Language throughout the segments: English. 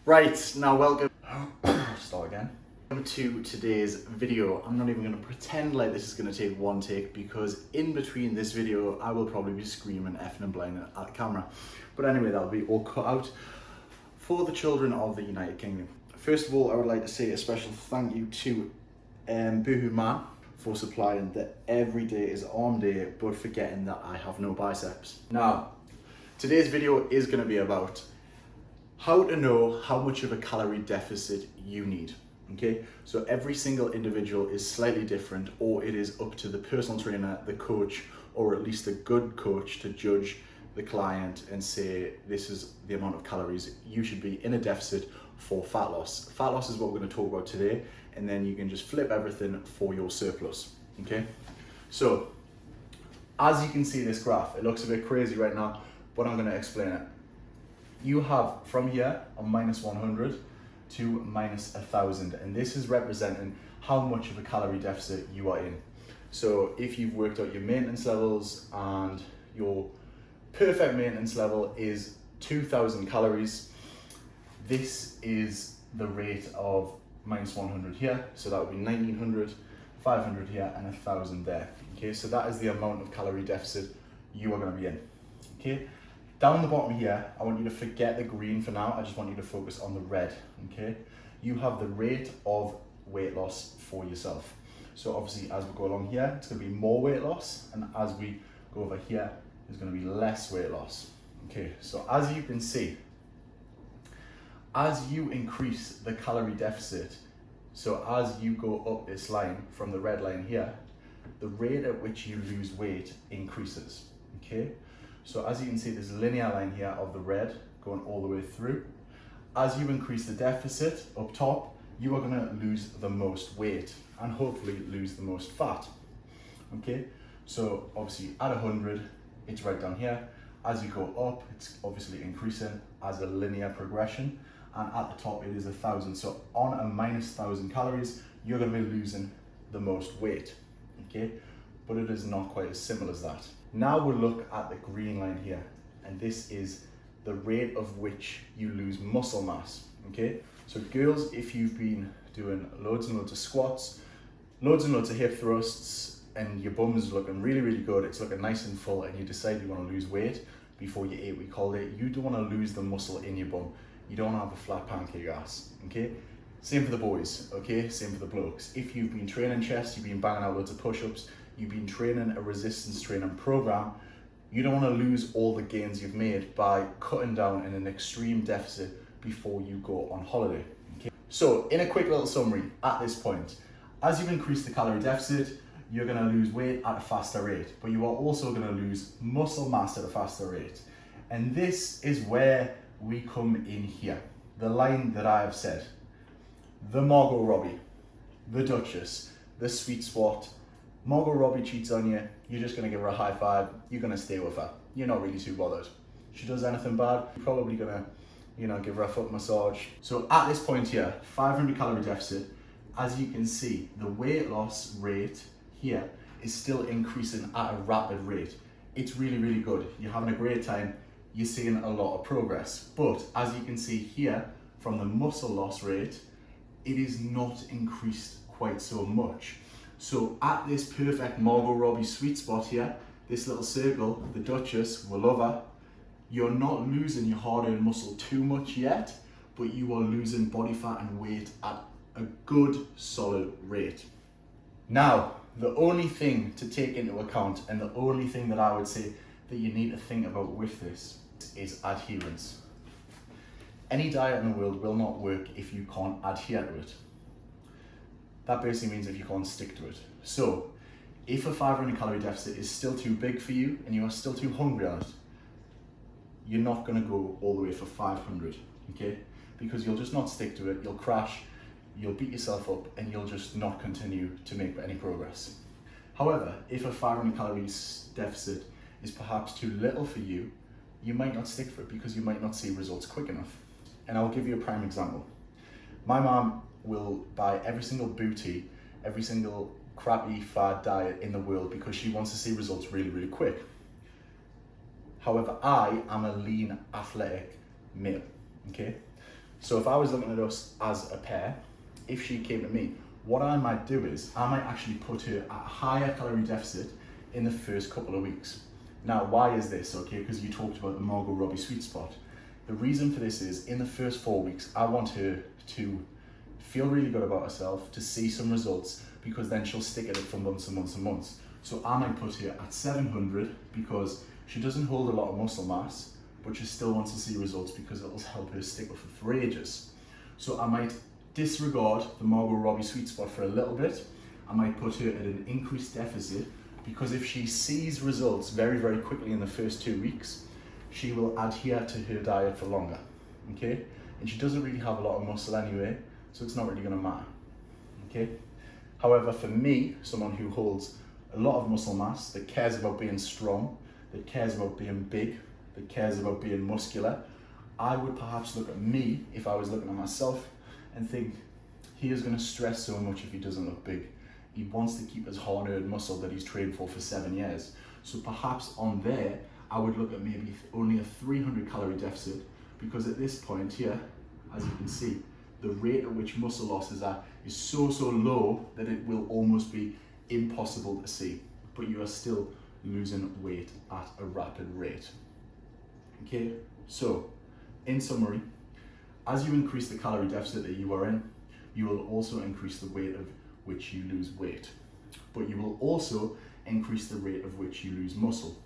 Right, now welcome, start again. Welcome to today's video. I'm not even going to pretend like this is going to take one take because in between this video I will probably be screaming effing and blinding at the camera. But anyway, that'll be all cut out for the children of the United Kingdom. First of all, I would like to say a special thank you to Boohoo Man for supplying that every day is arm day, but forgetting that I have no biceps. Now, today's video is going to be about how to know how much of a calorie deficit you need. Okay, so every single individual is slightly different, or it is up to the personal trainer, the coach, or at least a good coach to judge the client and say this is the amount of calories you should be in a deficit for fat loss. Fat loss is what we're going to talk about today, and then you can just flip everything for your surplus. Okay, so as you can see this graph, it looks a bit crazy right now, but I'm going to explain it. You have from here a minus 100 to minus 1000, and this is representing how much of a calorie deficit you are in. So if you've worked out your maintenance levels and your perfect maintenance level is 2000 calories, this is the rate of minus 100 here, so that would be 1900, 500 here, and 1000 there. Okay, so that is the amount of calorie deficit you are going to be in. Okay. Down the bottom here, I want you to forget the green for now. I just want you to focus on the red, okay? You have the rate of weight loss for yourself. So obviously, as we go along here, it's gonna be more weight loss, and as we go over here, there's gonna be less weight loss. Okay, so as you can see, as you increase the calorie deficit, so as you go up this line from the red line here, the rate at which you lose weight increases, okay? So as you can see, there's a linear line here of the red going all the way through. As you increase the deficit up top, you are going to lose the most weight and hopefully lose the most fat. Okay, so obviously at 100, it's right down here. As you go up, it's obviously increasing as a linear progression. And at the top, it is 1000. So on a minus 1000 calories, you're going to be losing the most weight. Okay, but it is not quite as simple as that. Now we'll look at the green line here, and this is the rate of which you lose muscle mass, okay? So girls, if you've been doing loads and loads of squats, loads and loads of hip thrusts, and your bum is looking really, really good, it's looking nice and full, and you decide you want to lose weight before your 8-week holiday, you don't want to lose the muscle in your bum. You don't have a flat pancake ass, okay? Same for the boys, okay? Same for the blokes. If you've been training chest, you've been banging out loads of push-ups, you've been training a resistance training program, you don't want to lose all the gains you've made by cutting down in an extreme deficit before you go on holiday. Okay? So in a quick little summary at this point, as you've increased the calorie deficit, you're going to lose weight at a faster rate, but you are also going to lose muscle mass at a faster rate. And this is where we come in here. The line that I have said, the Margot Robbie, the Duchess, the sweet spot. Margot Robbie cheats on you, you're just going to give her a high five, you're going to stay with her. You're not really too bothered. She does anything bad, you're probably going to, give her a foot massage. So at this point here, 500 calorie deficit, as you can see, the weight loss rate here is still increasing at a rapid rate. It's really, really good. You're having a great time, you're seeing a lot of progress. But as you can see here, from the muscle loss rate, it is not increased quite so much. So at this perfect Margot Robbie sweet spot here, this little circle, the Duchess, we love her, you're not losing your hard-earned muscle too much yet, but you are losing body fat and weight at a good, solid rate. Now, the only thing to take into account, and the only thing that I would say that you need to think about with this, is adherence. Any diet in the world will not work if you can't adhere to it. That basically means if you can't stick to it. So, if a 500 calorie deficit is still too big for you and you are still too hungry on it, you're not going to go all the way for 500, okay? Because you'll just not stick to it, you'll crash, you'll beat yourself up, and you'll just not continue to make any progress. However, if a 500 calories deficit is perhaps too little for you, you might not stick for it because you might not see results quick enough. And I'll give you a prime example. My mom will buy every single booty, every single crappy fad diet in the world because she wants to see results really, really quick. However, I am a lean, athletic male, okay? So if I was looking at us as a pair, if she came to me, what I might do is I might actually put her at a higher calorie deficit in the first couple of weeks. Now, why is this? Okay, because you talked about the Margot Robbie sweet spot. The reason for this is in the first 4 weeks, I want her to feel really good about herself, to see some results, because then she'll stick at it for months and months and months. So I might put her at 700 because she doesn't hold a lot of muscle mass, but she still wants to see results because it'll help her stick with it for ages. So I might disregard the Margot Robbie sweet spot for a little bit. I might put her at an increased deficit because if she sees results very, very quickly in the first 2 weeks, she will adhere to her diet for longer, okay? And she doesn't really have a lot of muscle anyway, so it's not really gonna matter, okay? However, for me, someone who holds a lot of muscle mass, that cares about being strong, that cares about being big, that cares about being muscular, I would perhaps look at me, if I was looking at myself, and think, he is gonna stress so much if he doesn't look big. He wants to keep his hard-earned muscle that he's trained for 7 years. So perhaps on there, I would look at maybe only a 300 calorie deficit, because at this point here, as you can see, the rate at which muscle loss is at is so low that it will almost be impossible to see, but you are still losing weight at a rapid rate. Okay, so in summary, as you increase the calorie deficit that you are in, you will also increase the rate of which you lose weight, but you will also increase the rate of which you lose muscle.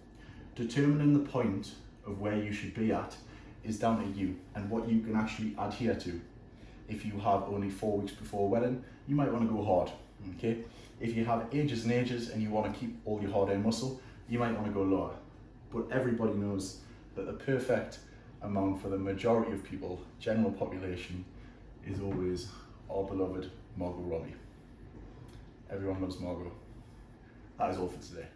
Determining the point of where you should be at is down to you and what you can actually adhere to. If you have only 4 weeks before a wedding, you might want to go hard, okay? If you have ages and ages and you want to keep all your hard-earned muscle, you might want to go lower. But everybody knows that the perfect amount for the majority of people, general population, is always our beloved Margot Robbie. Everyone loves Margot. That is all for today.